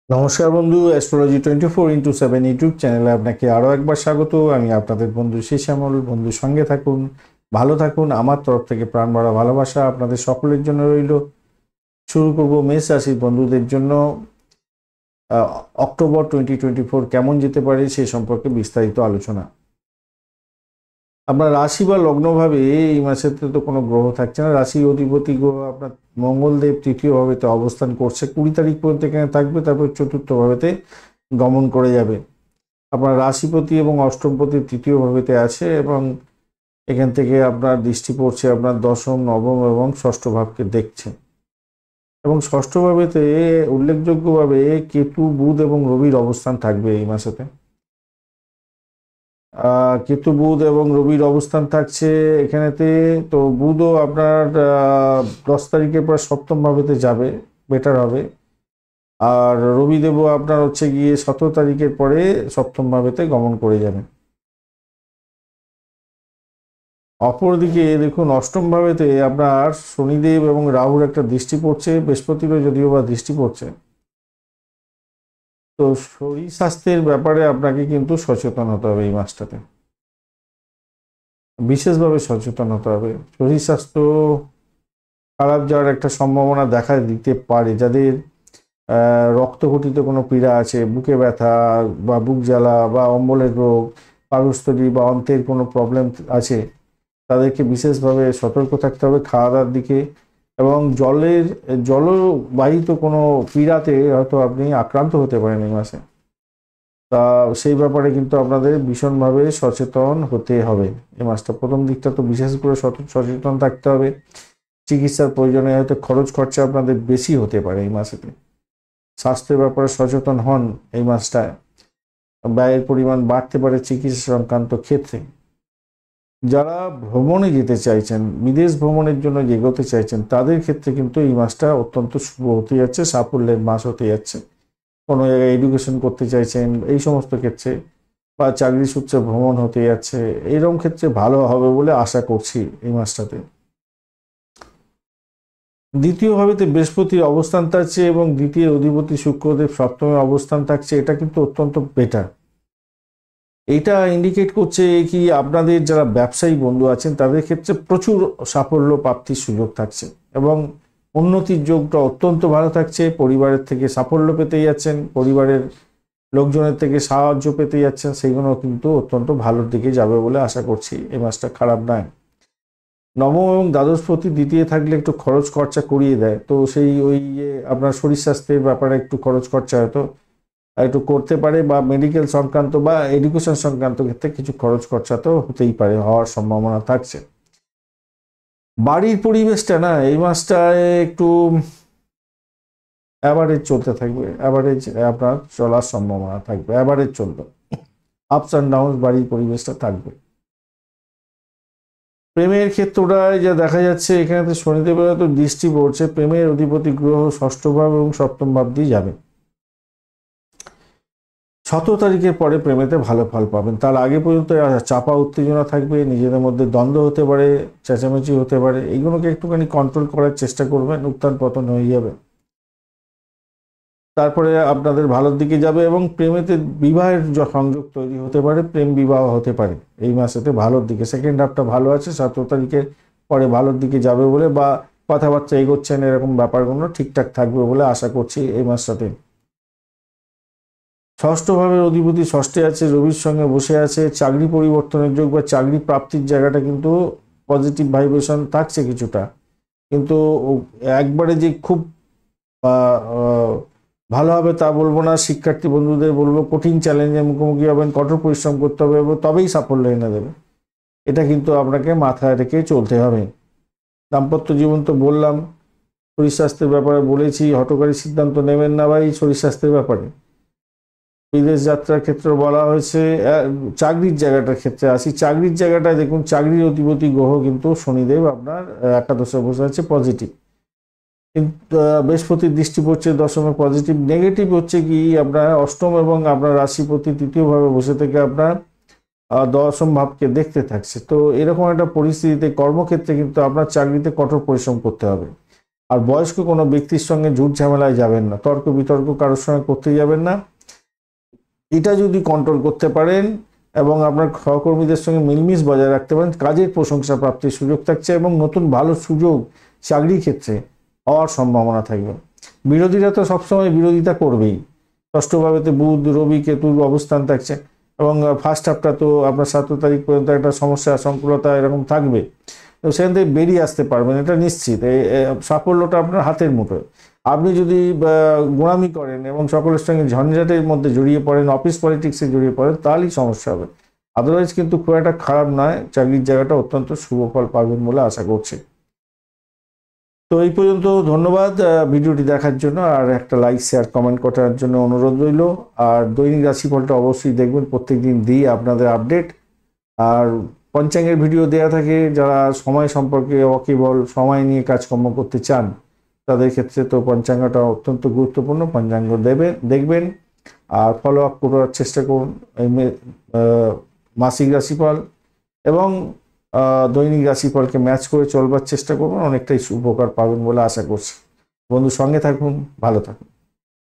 নমস্কার বন্ধু, astrology 24x7 YouTube চ্যানেলে আপনাকে আরও একবার স্বাগত। আমি আপনাদের বন্ধু শ্যামল। বন্ধুর সঙ্গে থাকুন, ভালো থাকুন। আমার তরফ থেকে প্রাণ ভরা ভালোবাসা আপনাদের সকলের জন্য রইল। শুরু করব মেষ রাশির বন্ধুদের জন্য অক্টোবর 2024 কেমন যেতে পারে সে সম্পর্কে বিস্তারিত আলোচনা। আপনার রাশি বা লগ্নভাবে এই মাসেতে তো কোনো গ্রহ থাকছে না। রাশি অধিপতি গ্রহ আপনার মঙ্গলদেব তৃতীয় ভাবেতে অবস্থান করছে, 20 তারিখ পর্যন্ত এখানে থাকবে, তারপর চতুর্থ ভাবেতে গমন করে যাবে। আপনার রাশিপতি এবং অষ্টমপতি তৃতীয় ভাবেতে আছে এবং এখান থেকে আপনার দৃষ্টি পড়ছে আপনার দশম, নবম এবং ষষ্ঠ ভাবকে দেখছে। এবং ষষ্ঠ ভাবেতে উল্লেখযোগ্যভাবে কেতু, বুধ এবং রবির অবস্থান থাকবে এই মাসেতে। কেতু, বুধ এবং রবির অবস্থান থাকছে এখানেতে। তো বুধও আপনার 10 তারিখের পর সপ্তম ভাবেতে যাবে, বেটার হবে। আর রবিদেবও আপনার হচ্ছে গিয়ে 17 তারিখের পরে সপ্তম ভাবেতে গমন করে যাবে। অপরদিকে দেখুন, অষ্টম ভাবেতে আপনার শনিদেব এবং রাহুর একটা দৃষ্টি পড়ছে, বৃহস্পতিরও যদিও বা দৃষ্টি পড়ছে। তো শরীর স্বাস্থ্যের ব্যাপারে আপনাকে কিন্তু সচেতন হতে হবে এই মাসটাতে, বিশেষভাবে সচেতন হতে হবে। শরীর স্বাস্থ্য খারাপ যাওয়ার একটা সম্ভাবনা দেখা দিতে পারে। যাদের রক্তঘটিত কোনো পীড়া আছে, বুকে ব্যথা বা বুক জ্বালা বা অম্বলের রোগ, পাকস্থলী বা অন্ত্রের কোনো প্রবলেম আছে, তাদেরকে বিশেষভাবে সতর্ক থাকতে হবে খাওয়া দাওয়ার দিকে। এবং জলবাহিত কোনো পীড়াতে হয়তো আপনি আক্রান্ত হতে পারেন এই মাসে। তা সেই ব্যাপারে কিন্তু আপনাদের ভীষণভাবে সচেতন হতে হবে। এই মাসটা প্রথম দিকটা তো বিশেষ করে সচেতন থাকতে হবে। চিকিৎসার প্রয়োজনে হয়তো খরচ খরচা আপনাদের বেশি হতে পারে এই মাসেতে। স্বাস্থ্যের ব্যাপারে সচেতন হন এই মাসটায়, ব্যয়ের পরিমাণ বাড়তে পারে চিকিৎসা সংক্রান্ত ক্ষেত্রে। যারা ভ্রমণে যেতে চাইছেন, বিদেশ ভ্রমণের জন্য এগোতে চাইছেন, তাদের ক্ষেত্রে কিন্তু এই মাসটা অত্যন্ত শুভ হতে যাচ্ছে, সাফল্যের মাস হতে যাচ্ছে। কোনো জায়গায় এডুকেশন করতে চাইছেন এই সমস্ত ক্ষেত্রে, বা চাকরি সূত্রে ভ্রমণ হতে যাচ্ছে, এইরকম ক্ষেত্রে ভালো হবে বলে আশা করছি এই মাসটাতে। দ্বিতীয় ভাবেতে বৃহস্পতির অবস্থান থাকছে এবং দ্বিতীয় অধিপতি শুক্রদেব সপ্তমে অবস্থান থাকছে, এটা কিন্তু অত্যন্ত বেটার। এইটা ইন্ডিকেট করছে কি আপনাদের যারা ব্যবসায়ী বন্ধু আছেন তাদের ক্ষেত্রে প্রচুর সাফল্য প্রাপ্তির সুযোগ থাকছে এবং উন্নতির যোগটা অত্যন্ত ভালো থাকছে। পরিবারের থেকে সাফল্য পেতে যাচ্ছেন, পরিবারের লোকজনের থেকে সাহায্য পেতে যাচ্ছেন, সেইগুলো কিন্তু অত্যন্ত ভালোর দিকে যাবে বলে আশা করছি। এই মাসটা খারাপ নয়। নবম এবং দ্বাদশপতি দ্বিতীয় থাকলে একটু খরচ খরচা করিয়ে দেয়, তো সেই ওই আপনার শরীর স্বাস্থ্যের ব্যাপারে একটু খরচ খরচা হয়তো একটু করতে পারে, বা মেডিকেল সংক্রান্ত বা এডুকেশন সংক্রান্ত ক্ষেত্রে কিছু খরচ খরচা তো হতেই পারে, হওয়ার সম্ভাবনা থাকছে। বাড়ির পরিবেশটা না এই মাসটায় একটু অ্যাভারেজ চলতে থাকবে, অ্যাভারেজ আপনার চলার সম্ভাবনা থাকবে, অ্যাভারেজ চলবে, আপস অ্যান্ড ডাউন বাড়ির পরিবেশটা থাকবে। প্রেমের ক্ষেত্রটায় যা দেখা যাচ্ছে, এখানে তো শনিদেবের তো দৃষ্টি পড়ছে, প্রেমের অধিপতি গ্রহ ষষ্ঠ ভাব এবং সপ্তম ভাব দিয়ে যাবে। 17 তারিখের পরে প্রেমেতে ভালো ফল পাবেন। তার আগে পর্যন্ত চাপা উত্তেজনা থাকবে, নিজেদের মধ্যে দ্বন্দ্ব হতে পারে, চেঁচামেচি হতে পারে, এইগুলোকে একটুখানি কন্ট্রোল করার চেষ্টা করবেন, উত্থান পতন হয়ে যাবে। তারপরে আপনাদের ভালোর দিকে যাবে এবং প্রেমেতে বিবাহের সংযোগ তৈরি হতে পারে, প্রেম বিবাহ হতে পারে এই মাসেতে ভালোর দিকে। সেকেন্ড হাফটা ভালো আছে, 17 তারিখের পরে ভালোর দিকে যাবে বলে, বা কথাবার্তা এগোচ্ছেন, এরকম ব্যাপারগুলো ঠিকঠাক থাকবে বলে আশা করছি এই মাসটাতে। ষষ্ঠ ভাবের অধিপতি ষষ্ঠে আছে, রবির সঙ্গে বসে আছে, চাকরি পরিবর্তনের যোগ বা চাকরি প্রাপ্তির জায়গাটা কিন্তু পজিটিভ ভাইব্রেশন থাকছে কিছুটা, কিন্তু একবারে যে খুব ভালো হবে তা বলবো না। শিক্ষার্থী বন্ধুদের বলবো কঠিন চ্যালেঞ্জের মুখোমুখি হবেন, কঠোর পরিশ্রম করতে হবে এবং তবেই সাফল্য এনে দেবে, এটা কিন্তু আপনাকে মাথায় রেখে চলতে হবে। দাম্পত্য জীবন তো বললাম, শরীর স্বাস্থ্যের ব্যাপারে বলেছি, হঠকারী সিদ্ধান্ত নেবেন না ভাই শরীর স্বাস্থ্যের ব্যাপারে। বিদেশ যাত্রার ক্ষেত্রে বলা হয়েছে। চাকরির জায়গাটার ক্ষেত্রে আসি, চাকরির জায়গাটায় দেখুন, চাকরির অধিপতি গ্রহ কিন্তু শনিদেব আপনার একাদশে বসে আছে, পজিটিভ। কিন্তু বৃহস্পতির দৃষ্টি পড়ছে দশমে, পজিটিভ। নেগেটিভ হচ্ছে কি আপনার অষ্টম এবং আপনার রাশিপতি তৃতীয়ভাবে বসে থেকে আপনার দশম ভাবকে দেখতে থাকছে। তো এরকম একটা পরিস্থিতিতে কর্মক্ষেত্রে কিন্তু আপনার চাকরিতে কঠোর পরিশ্রম করতে হবে। আর বয়স্ক কোনো ব্যক্তির সঙ্গে ঝুট ঝামেলায় যাবেন না, তর্ক বিতর্ক কারোর সঙ্গে করতে যাবেন না। এটা যদি কন্ট্রোল করতে পারেন এবং আপনার সহকর্মীদের সঙ্গে মিলমিশ বজায় রাখতে পারেন, কাজের প্রশংসা প্রাপ্তির সুযোগ থাকছে এবং নতুন ভালো সুযোগ চাকরির ক্ষেত্রে হওয়ার সম্ভাবনা থাকবে। বিরোধীরা তো সবসময় বিরোধিতা করবেই। ষষ্ঠভাবেতে বুধ রবি কেতুর অবস্থান থাকছে এবং ফার্স্ট হাফটা তো আপনার 7 তারিখ পর্যন্ত একটা সমস্যা সংকুলতা এরকম থাকবে, তো সেখান থেকে বেরিয়ে আসতে পারবেন, এটা নিশ্চিত। সাফল্যটা আপনার হাতের মুঠোয়। আপনি যদি গোঁড়ামি করেন এবং সকলের সঙ্গে ঝঞ্ঝাটের মধ্যে জড়িয়ে পড়েন, অফিস পলিটিক্সে জড়িয়ে পড়েন, তাহলেই সমস্যা হবে। আদারওয়াইজ কিন্তু খুব একটা খারাপ নয়, চাকরির জায়গাটা অত্যন্ত শুভ ফল পাবেন বলে আশা করছি। তো এই পর্যন্ত, ধন্যবাদ ভিডিওটি দেখার জন্য, আর একটা লাইক শেয়ার কমেন্ট করার জন্য অনুরোধ রইল। আর দৈনিক রাশিফলটা অবশ্যই দেখবেন, প্রত্যেকদিন দিই আপনাদের আপডেট। আর পঞ্চাঙ্গের ভিডিও দেওয়া থাকে, যারা সময় সম্পর্কে ওয়াকিবল, সময় নিয়ে কাজকর্ম করতে চান তাদের ক্ষেত্রে তো পঞ্চাঙ্গটা অত্যন্ত গুরুত্বপূর্ণ। পঞ্চাঙ্গ দেখবেন আর ফলো আপ করার চেষ্টা করুন। মাসিক রাশিফল এবং দৈনিক রাশিফলকে ম্যাচ করে চলবার চেষ্টা করুন, অনেকটাই উপকার পাবেন বলে আশা করছি। বন্ধু, সঙ্গে থাকুন, ভালো থাকুন।